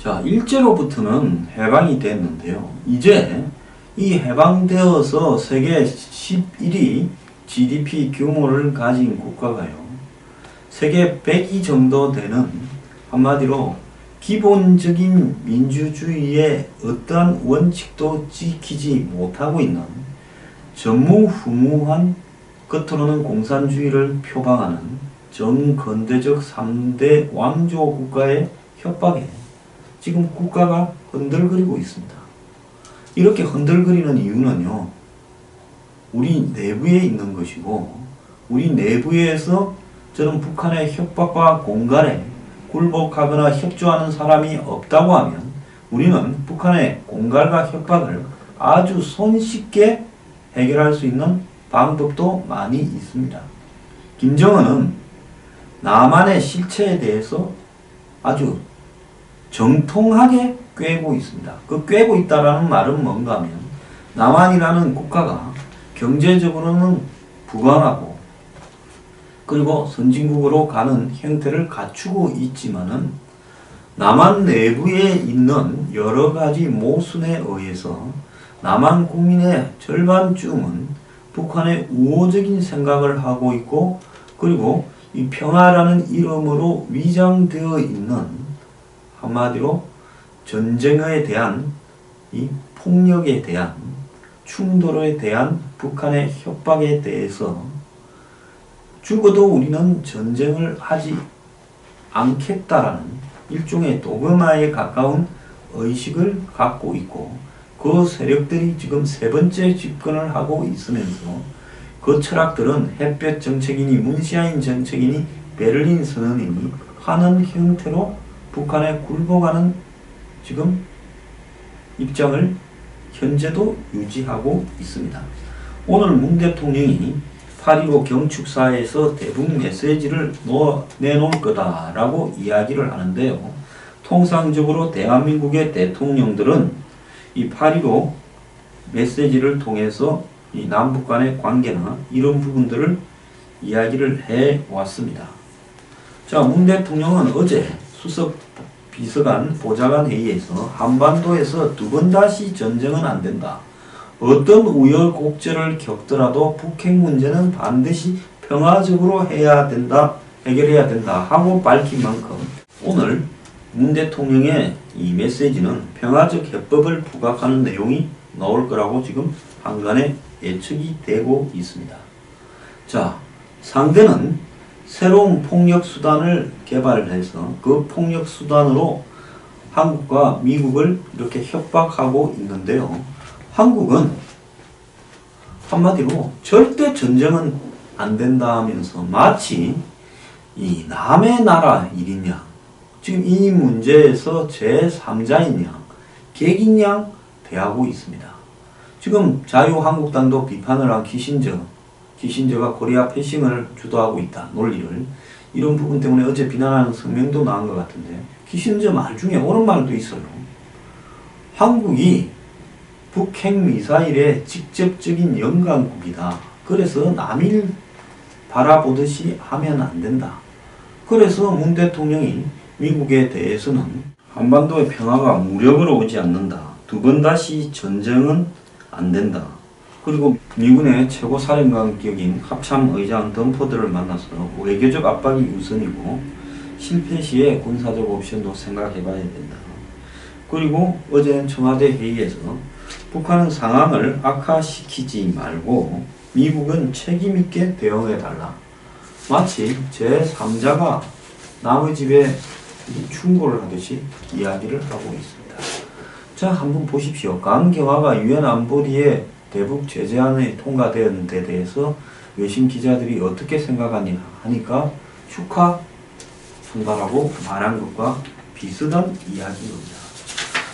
자, 일제로부터는 해방이 됐는데요. 이제 이 해방되어서 세계 11위 GDP 규모를 가진 국가가요. 세계 100위 정도 되는, 한마디로 기본적인 민주주의의 어떠한 원칙도 지키지 못하고 있는 전무후무한, 겉으로는 공산주의를 표방하는 정근대적 3대 왕조 국가의 협박에 지금 국가가 흔들거리고 있습니다. 이렇게 흔들거리는 이유는요, 우리 내부에 있는 것이고, 우리 내부에서 저는 북한의 협박과 공갈에 굴복하거나 협조하는 사람이 없다고 하면 우리는 북한의 공갈과 협박을 아주 손쉽게 해결할 수 있는 방법도 많이 있습니다. 김정은은 남한의 실체에 대해서 아주 정통하게 꿰고 있습니다. 그 꿰고 있다라는 말은 뭔가 하면, 남한이라는 국가가 경제적으로는 부강하고 그리고 선진국으로 가는 형태를 갖추고 있지만은 남한 내부에 있는 여러 가지 모순에 의해서 남한 국민의 절반쯤은 북한의 우호적인 생각을 하고 있고, 그리고 이 평화라는 이름으로 위장되어 있는, 한마디로 전쟁에 대한, 이 폭력에 대한, 충돌에 대한 북한의 협박에 대해서 죽어도 우리는 전쟁을 하지 않겠다라는 일종의 도그마에 가까운 의식을 갖고 있고, 그 세력들이 지금 세 번째 집권을 하고 있으면서 그 철학들은 햇볕 정책이니 문시아인 정책이니 베를린 선언이니 하는 형태로 북한에 굴복하는 지금 입장을 현재도 유지하고 있습니다. 오늘 문 대통령이 8.15 경축사에서 대북 메시지를 내놓을 거다라고 이야기를 하는데요. 통상적으로 대한민국의 대통령들은 이 8.15 메시지를 통해서 이 남북 간의 관계나 이런 부분들을 이야기를 해 왔습니다. 자, 문 대통령은 어제 수석 비서관 보좌관 회의에서 한반도에서 두 번 다시 전쟁은 안 된다. 어떤 우여곡절을 겪더라도 북핵 문제는 반드시 평화적으로 해결해야 된다 하고 밝힌 만큼 오늘 문 대통령의 이 메시지는 평화적 해법을 부각하는 내용이 나올 거라고 지금 한간에 예측이 되고 있습니다. 자, 상대는 새로운 폭력 수단을 개발해서 그 폭력 수단으로 한국과 미국을 이렇게 협박하고 있는데요. 한국은 한마디로 절대 전쟁은 안 된다 하면서 마치 이 남의 나라 일이냐, 지금 이 문제에서 제3자인 양, 객인 양 대하고 있습니다. 지금 자유한국당도 비판을 한 키신저가 코리아 패싱을 주도하고 있다 논리를, 이런 부분 때문에 어제 비난하는 성명도 나온 것 같은데, 키신저 말 중에 옳은 말도 있어요. 한국이 북핵 미사일의 직접적인 영광국이다. 그래서 남일 바라보듯이 하면 안 된다. 그래서 문 대통령이 미국에 대해서는 한반도의 평화가 무력으로 오지 않는다. 두 번 다시 전쟁은 안 된다. 그리고 미군의 최고 사령관격인 합참의장 덤포드를 만나서 외교적 압박이 우선이고 실패 시에 군사적 옵션도 생각해봐야 된다. 그리고 어제 청와대 회의에서 북한은 상황을 악화시키지 말고 미국은 책임있게 대응해달라. 마치 제3자가 남의 집에 충고를 하듯이 이야기를 하고 있습니다. 자, 한번 보십시오. 강경화가 유엔 안보리에 대북 제재안이 통과된 데 대해서 외신 기자들이 어떻게 생각하냐 하니까 축하한다라고 말한 것과 비슷한 이야기입니다.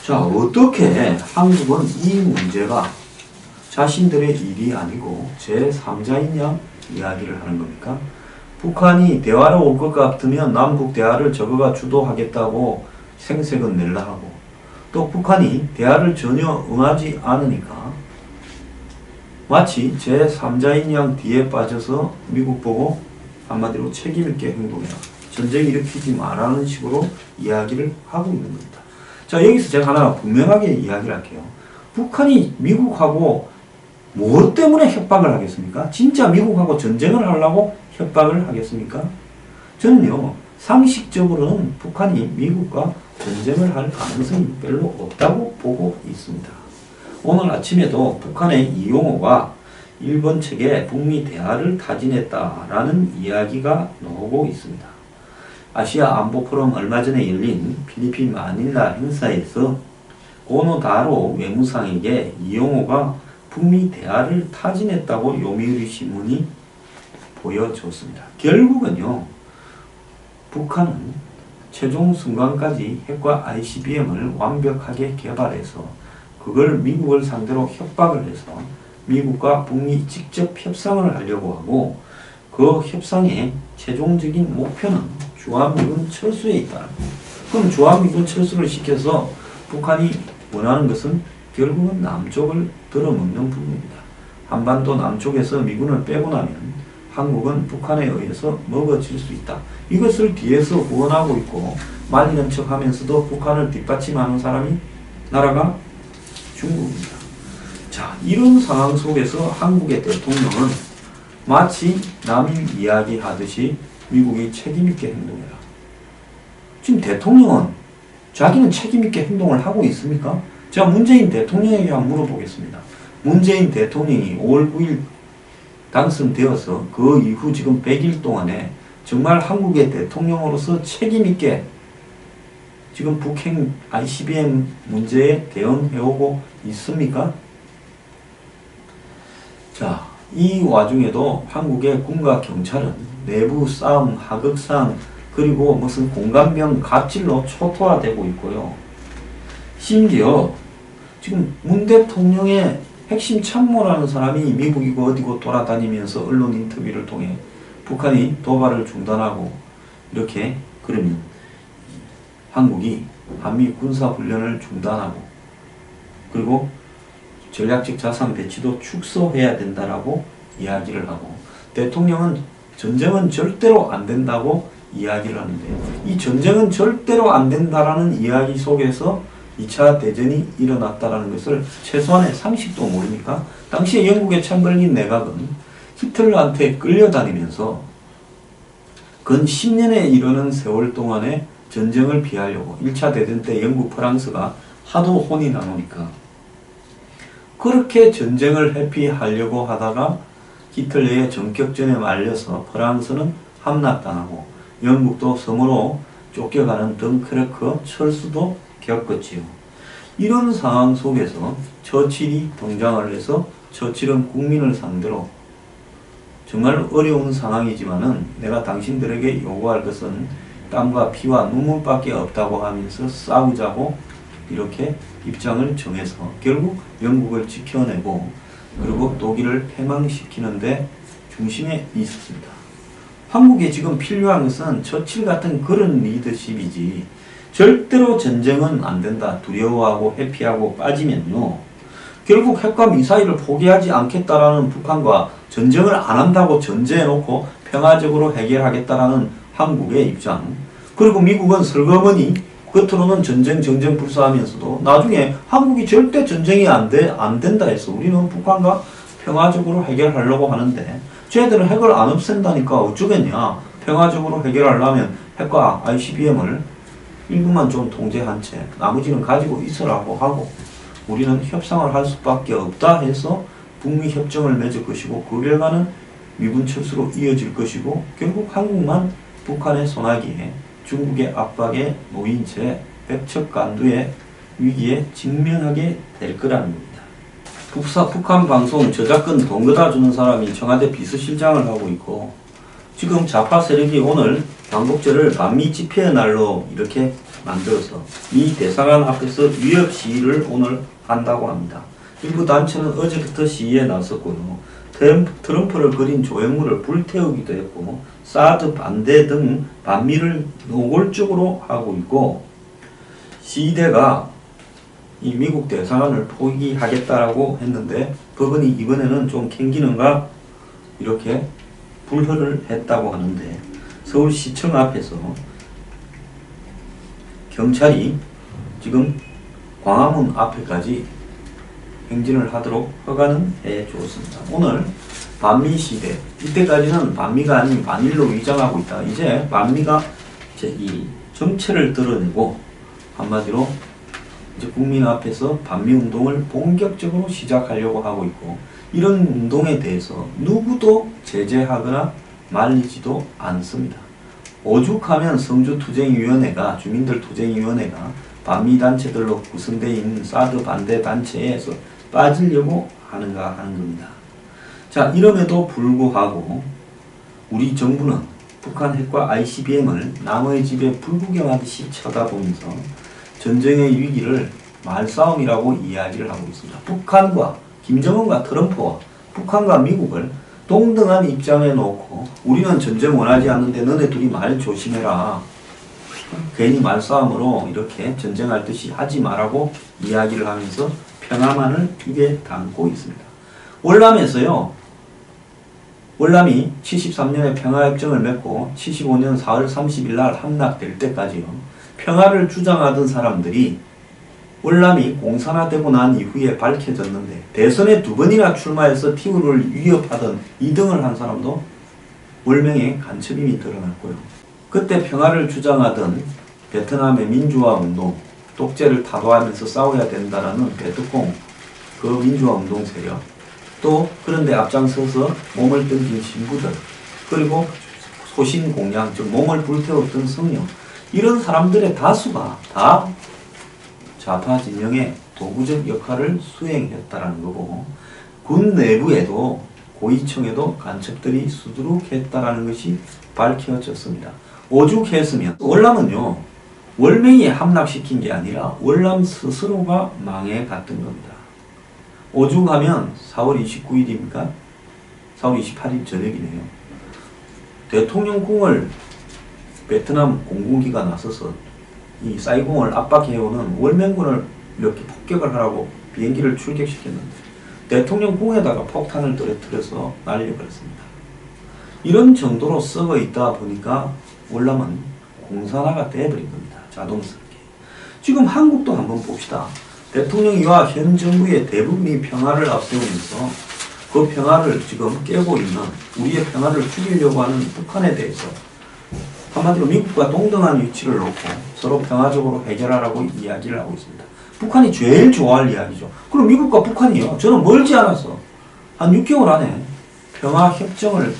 자, 어떻게 한국은 이 문제가 자신들의 일이 아니고 제3자인 양 이야기를 하는 겁니까? 북한이 대화로 올 것 같으면 남북 대화를 저거가 주도하겠다고 생색은 낼라 하고, 또 북한이 대화를 전혀 응하지 않으니까 마치 제3자인 양 뒤에 빠져서 미국 보고 한마디로 책임있게 행동해라, 전쟁 일으키지 말라는 식으로 이야기를 하고 있는 겁니다. 자, 여기서 제가 하나 분명하게 이야기를 할게요. 북한이 미국하고 무엇 때문에 협박을 하겠습니까? 진짜 미국하고 전쟁을 하려고 협박을 하겠습니까? 저는요, 상식적으로는 북한이 미국과 전쟁을 할 가능성이 별로 없다고 보고 있습니다. 오늘 아침에도 북한의 이용호가 일본 측에 북미 대화를 타진했다라는 이야기가 나오고 있습니다. 아시아 안보 포럼 얼마 전에 열린 필리핀 마닐라 행사에서 고노다로 외무상에게 이용호가 북미 대화를 타진했다고 요미우리 신문이 보여줬습니다. 결국은요, 북한은 최종 순간까지 핵과 ICBM을 완벽하게 개발해서 그걸 미국을 상대로 협박을 해서 미국과 북미 직접 협상을 하려고 하고, 그 협상의 최종적인 목표는 주한미군 철수에 있다. 그럼 주한미군 철수를 시켜서 북한이 원하는 것은 결국은 남쪽을 들어먹는 부분입니다. 한반도 남쪽에서 미군을 빼고 나면 한국은 북한에 의해서 먹어질 수 있다. 이것을 뒤에서 후원하고 있고 말리는 척 하면서도 북한을 뒷받침하는 나라가 중국입니다. 자, 이런 상황 속에서 한국의 대통령은 마치 남이 이야기하듯이 미국이 책임있게 행동해라. 지금 대통령은 자기는 책임있게 행동을 하고 있습니까? 제가 문재인 대통령에게 한번 물어보겠습니다. 문재인 대통령이 5월 9일 당선되어서 그 이후 지금 100일 동안에 정말 한국의 대통령으로서 책임있게 지금 북핵 ICBM 문제에 대응해오고 있습니까? 자, 이 와중에도 한국의 군과 경찰은 내부 싸움, 하극상, 그리고 무슨 공감병 갑질로 초토화되고 있고요. 심지어 지금 문 대통령의 핵심 참모라는 사람이 미국이고 어디고 돌아다니면서 언론 인터뷰를 통해 북한이 도발을 중단하고 이렇게 그러면 한국이 한미 군사훈련을 중단하고 그리고 전략적 자산 배치도 축소해야 된다라고 이야기를 하고, 대통령은 전쟁은 절대로 안 된다고 이야기를 하는데, 이 전쟁은 절대로 안 된다라는 이야기 속에서 2차 대전이 일어났다라는 것을 최소한의 상식도 모릅니까? 당시에 영국의 챔벌린 내각은 히틀러한테 끌려다니면서 근 10년에 이르는 세월 동안에 전쟁을 피하려고 1차 대전 때 영국, 프랑스가 하도 혼이 나누니까 그렇게 전쟁을 회피하려고 하다가 히틀러의 전격전에 말려서 프랑스는 함락당하고 영국도 섬으로 쫓겨가는 덩크르크 철수도 겪었지요. 이런 상황 속에서 처칠이 등장을 해서 처칠은 국민을 상대로 정말 어려운 상황이지만은 내가 당신들에게 요구할 것은 땀과 피와 눈물밖에 없다고 하면서 싸우자고 이렇게 입장을 정해서 결국 영국을 지켜내고 그리고 독일을 패망시키는데 중심에 있었습니다. 한국에 지금 필요한 것은 처칠 같은 그런 리더십이지 절대로 전쟁은 안 된다, 두려워하고 회피하고 빠지면요 결국 핵과 미사일을 포기하지 않겠다라는 북한과 전쟁을 안 한다고 전제해놓고 평화적으로 해결하겠다라는 한국의 입장, 그리고 미국은 슬그머니 겉으로는 전쟁 불사하면서도 나중에 한국이 절대 전쟁이 안 된다 해서 우리는 북한과 평화적으로 해결하려고 하는데 쟤들은 핵을 안 없앤다니까 어쩌겠냐. 평화적으로 해결하려면 핵과 ICBM을 일부만 좀 통제한 채 나머지는 가지고 있으라고 하고 우리는 협상을 할 수밖에 없다 해서 북미 협정을 맺을 것이고 그 결과는 미군 철수로 이어질 것이고 결국 한국만 북한의 소나기에 중국의 압박에 놓인 채 백척간두의 위기에 직면하게 될 거라는 겁니다. 북한 방송 저작권 돈 걷어 주는 사람이 청와대 비서실장을 하고 있고 지금 좌파 세력이 오늘 광복절을 반미 집회의 날로 이렇게 만들어서 이 대사관 앞에서 위협 시위를 오늘 한다고 합니다. 일부 단체는 어제부터 시위에 나섰고요. 트럼프를 그린 조형물을 불태우기도 했고 사드 반대 등 반미를 노골적으로 하고 있고 시위대가 이 미국 대사관을 포기하겠다라고 했는데 법원이 이번에는 좀 캥기는가 이렇게 불허를 했다고 하는데 서울시청 앞에서 경찰이 지금 광화문 앞에까지 행진을 하도록 허가는 해주었습니다. 오늘 반미 시대, 이때까지는 반미가 아닌 반일로 위장하고 있다. 이제 반미가 이 정체를 드러내고 한마디로 이제 국민 앞에서 반미 운동을 본격적으로 시작하려고 하고 있고, 이런 운동에 대해서 누구도 제재하거나 말리지도 않습니다. 오죽하면 성주투쟁위원회가, 주민들 투쟁위원회가 반미 단체들로 구성되어 있는 사드 반대 단체에서 빠지려고 하는가 하는 겁니다. 자, 이럼에도 불구하고 우리 정부는 북한 핵과 ICBM을 남의 집에 불구경하듯이 쳐다보면서 전쟁의 위기를 말싸움이라고 이야기를 하고 있습니다. 북한과 김정은과 트럼프와 북한과 미국을 동등한 입장에 놓고 우리는 전쟁 원하지 않는데 너네 둘이 말 조심해라. 괜히 말싸움으로 이렇게 전쟁할 듯이 하지 마라고 이야기를 하면서 평화만을 입에 담고 있습니다. 월남에서요. 월남이 73년에 평화협정을 맺고 75년 4월 30일 날 함락될 때까지요. 평화를 주장하던 사람들이 월남이 공산화되고 난 이후에 밝혀졌는데, 대선에 2번이나 출마해서 티우를 위협하던 2등을 한 사람도 월명의 간첩임이 드러났고요. 그때 평화를 주장하던 베트남의 민주화 운동, 독재를 타도하면서 싸워야 된다라는 베트콩 그 민주화 운동 세력, 또 그런데 앞장서서 몸을 던진 신부들, 그리고 소신공양, 즉 몸을 불태웠던 성령, 이런 사람들의 다수가 다 좌파 진영의 도구적 역할을 수행했다라는 거고, 군 내부에도 고위층에도 간첩들이 수두룩했다라는 것이 밝혀졌습니다. 오죽했으면 월남은요, 월명이 함락시킨 게 아니라 월남 스스로가 망해갔던 겁니다. 오죽하면 4월 29일입니까? 4월 28일 저녁이네요. 대통령궁을 베트남 공군기가 나서서 이 사이공을 압박해오는 월명군을 이렇게 폭격을 하라고 비행기를 출격시켰는데 대통령궁에다가 폭탄을 떨어뜨려서 날려버렸습니다. 이런 정도로 썩어 있다 보니까 월남은 공산화가 되어버린 겁니다. 자동스럽게. 지금 한국도 한번 봅시다. 대통령이와 현 정부의 대부분이 평화를 앞세우면서 그 평화를 지금 깨고 있는, 우리의 평화를 죽이려고 하는 북한에 대해서 한마디로 미국과 동등한 위치를 놓고 서로 평화적으로 해결하라고 이야기를 하고 있습니다. 북한이 제일 좋아할 이야기죠. 그럼 미국과 북한이요, 저는 멀지 않아서 한 6개월 안에 평화협정을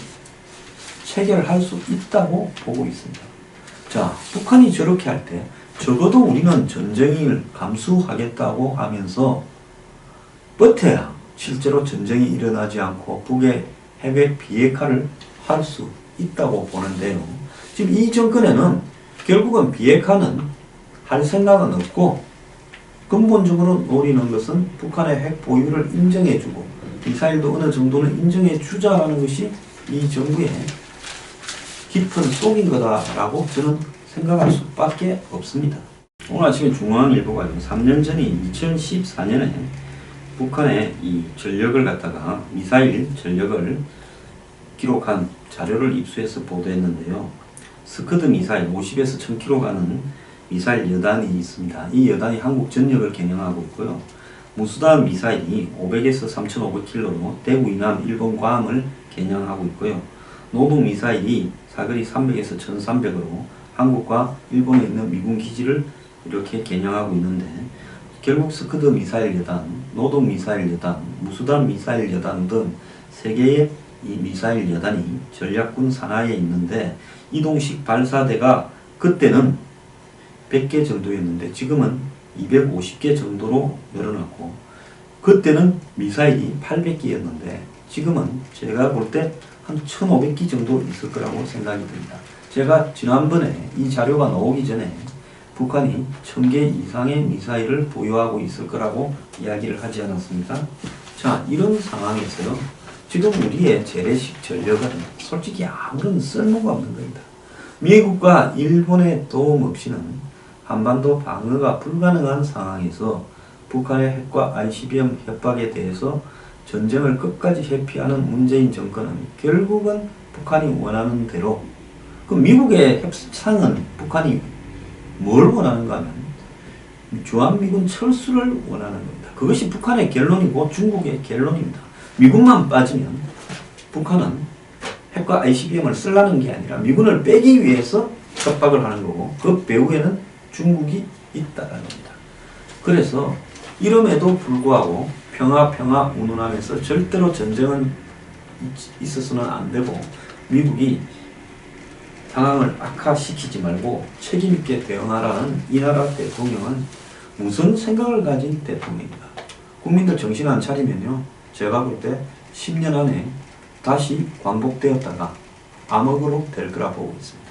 체결할 수 있다고 보고 있습니다. 자, 북한이 저렇게 할 때 적어도 우리는 전쟁을 감수하겠다고 하면서 버텨야 실제로 전쟁이 일어나지 않고 북의 핵의 비핵화를 할 수 있다고 보는데요. 지금 이 정권에는 결국은 비핵화는 할 생각은 없고 근본적으로 노리는 것은 북한의 핵 보유를 인정해주고 미사일도 어느 정도는 인정해주자라는 것이 이 정부의 깊은 속인 거다라고 저는 생각할 수밖에 없습니다. 오늘 아침에 중앙일보가 3년 전인 2014년에 북한의 이 전력을 갖다가 미사일 전력을 기록한 자료를 입수해서 보도했는데요. 스커드 미사일 50에서 1000km 가는 미사일 여단이 있습니다. 이 여단이 한국 전역을 겨냥하고 있고요. 무수단 미사일이 500에서 3500km로 대구 이남 일본 괌을 겨냥하고 있고요. 노동 미사일이 사거리 300에서 1300으로 한국과 일본에 있는 미군 기지를 이렇게 겨냥하고 있는데, 결국 스커드 미사일 여단, 노동 미사일 여단, 무수단 미사일 여단 등 3개의 이 미사일 여단이 전략군 산하에 있는데, 이동식 발사대가 그때는 100개 정도였는데 지금은 250개 정도로 늘어났고, 그때는 미사일이 800개였는데 지금은 제가 볼 때 한 1500개 정도 있을 거라고 생각이 듭니다. 제가 지난번에 이 자료가 나오기 전에 북한이 1000개 이상의 미사일을 보유하고 있을 거라고 이야기를 하지 않았습니까? 자, 이런 상황에서요, 지금 우리의 재래식 전력은 솔직히 아무런 쓸모가 없는 겁니다. 미국과 일본의 도움 없이는 한반도 방어가 불가능한 상황에서 북한의 핵과 ICBM 협박에 대해서 전쟁을 끝까지 회피하는 문재인 정권은 결국은 북한이 원하는 대로, 그 미국의 협상은 북한이 뭘 원하는가 하면 주한미군 철수를 원하는 겁니다. 그것이 북한의 결론이고 중국의 결론입니다. 미군만 빠지면 북한은 핵과 ICBM을 쓰려는 게 아니라 미군을 빼기 위해서 협박을 하는 거고 그 배후에는 중국이 있다는 겁니다. 그래서 이름에도 불구하고 평화 운운하면서 절대로 전쟁은 있어서는 안 되고 미국이 상황을 악화시키지 말고 책임있게 대응하라는 이 나라 대통령은 무슨 생각을 가진 대통령입니다. 국민들 정신 안 차리면요, 제가 볼 때 10년 안에 다시 광복되었다가 암흑으로 될 거라 보고 있습니다.